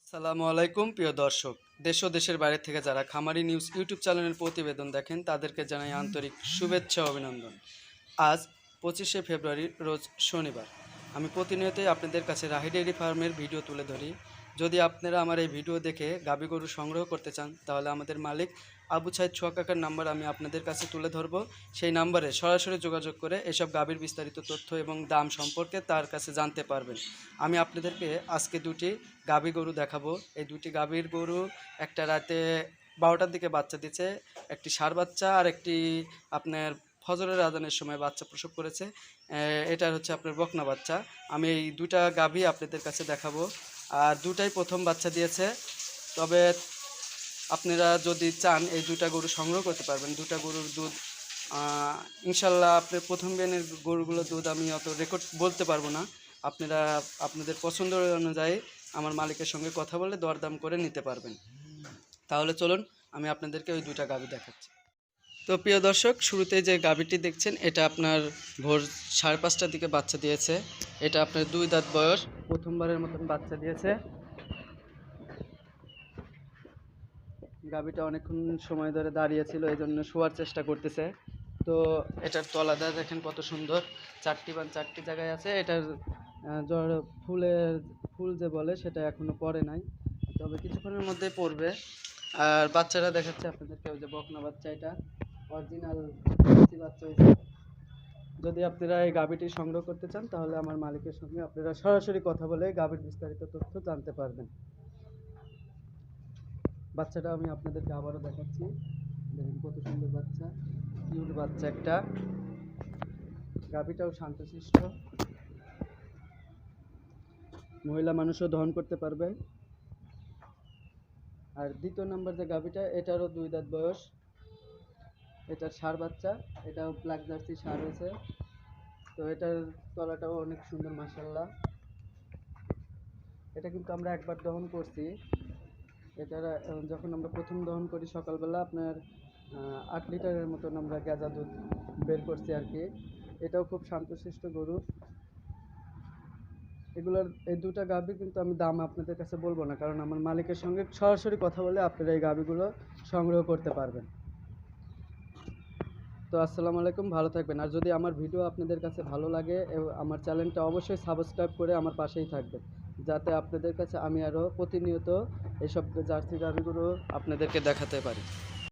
আসসালামু আলাইকুম প্রিয় দর্শক, দেশ ও দেশের বাইরে থেকে যারা খামারি নিউজ ইউটিউব চ্যানেলের প্রতিবেদন দেখেন তাদেরকে জানাই আন্তরিক শুভেচ্ছা ও অভিনন্দন। আজ 25শে ফেব্রুয়ারি রোজ শনিবার। আমি প্রতিনিয়তই আপনাদের কাছে রাহি ডেইরি ফার্মের ভিডিও তুলে ধরি। যদি আপনারা আমার এই ভিডিও দেখে গাভী গরু সংগ্রহ করতে চান তাহলে আমাদের মালিক আবু সাইদ ছোয়া কাকার নাম্বার আমি আপনাদের কাছে তুলে ধরব। সেই নাম্বারে সরাসরি যোগাযোগ করে এসব গাভীর বিস্তারিত তথ্য এবং দাম সম্পর্কে তার কাছে জানতে পারবেন। আমি আপনাদেরকে আজকে দুটি গাভী গরু দেখাবো। এই দুটি গাভীর গরু একটা রাতে 12টার দিকে বাচ্চা দিচ্ছে, একটি ষাঁড় বাচ্চা আর একটি আপনার ফজরের আজানের সময় বাচ্চা প্রসব করেছে। এটার হচ্ছে আপনার বকনা বাচ্চা। আমি এই দুটা গাভী আপনাদের কাছে দেখাবো। আর দুটাই প্রথম বাচ্চা দিয়েছে। তবে আপনারা যদি চান এই দুটা গরু সংগ্রহ করতে পারবেন। দুটা গরুর দুধ ইনশাল্লাহ আপনার প্রথম বিয়ানের গরুগুলোর দুধ আমি অত রেকর্ড বলতে পারবো না। আপনারা আপনাদের পছন্দ অনুযায়ী আমার মালিকের সঙ্গে কথা বলে দরদাম করে নিতে পারবেন। তাহলে চলুন আমি আপনাদেরকে ওই দুটা গাভী দেখাচ্ছি। তো প্রিয় দর্শক, শুরুতে যে গাভীটি দেখছেন এটা আপনার ভোর 5:30টার দিকে বাচ্চা দিয়েছে। এটা আপনার 2 দাঁত বয়স, প্রথমবারের মতন বাচ্চা দিয়েছে। গাভীটা অনেকক্ষণ সময় ধরে দাঁড়িয়ে ছিল, এই জন্য শোয়ার চেষ্টা করতেছে। তো এটার তলাদা দেখেন কত সুন্দর, 4টি বান 4টি জায়গায় আছে। এটার ফুল যে বলে সেটা এখনো পড়ে নাই, তবে কিছুক্ষণের মধ্যে পড়বে। আর বাচ্চারা দেখাচ্ছে আপনাদেরকে, ওই যে বকনা বাচ্চা, এটা অরিজিনাল বাচ্চা হয়েছে। যদি আপনারা এই গাভীটি সংগ্রহ করতে চান তাহলে আমার মালিকের সঙ্গে আপনারা সরাসরি কথা বলে গাভীর বিস্তারিত তথ্য জানতে পারবেন। বাচ্চাটা আমি আপনাদেরকে আবারও দেখাচ্ছি, দেখুন কত সুন্দর বাচ্চা, কিউট বাচ্চা একটা। গাভীটাও শান্তশিষ্ট, মহিলা মানুষও দহন করতে পারবে। আর দ্বিতীয় নম্বর যে গাভীটা, এটারও 2 দাঁত বয়স, এটার ষাঁড় বাচ্চা, এটাও ব্ল্যাক জার্সি ষাঁড় হয়েছে। তো এটার তলাটাও অনেক সুন্দর মাশাআল্লাহ। এটা কিন্তু আমরা একবার দহন করছি। এটার যখন আমরা প্রথম দহন করি সকালবেলা আপনার 8 লিটারের মতন আমরা গেজা দুধ বের করছি আর কি। এটাও খুব শান্তশিষ্ট গরু। এগুলোর এই দুটা গাভী কিন্তু আমি দাম আপনাদের কাছে বলবো না, কারণ আমার মালিকের সঙ্গে সরাসরি কথা বলে আপনারা এই গাভীগুলো সংগ্রহ করতে পারবেন। তো আসসালামু আলাইকুম, ভালো থাকবেন। আর যদি আমার ভিডিও আপনাদের কাছে ভালো লাগে আমার চ্যানেলটা অবশ্যই সাবস্ক্রাইব করে আমার পাশেই থাকবেন, যাতে আপনাদের কাছে আমি আরও প্রতিনিয়ত এইসব জার্সি গাভীগুলো আপনাদেরকে দেখাতে পারি।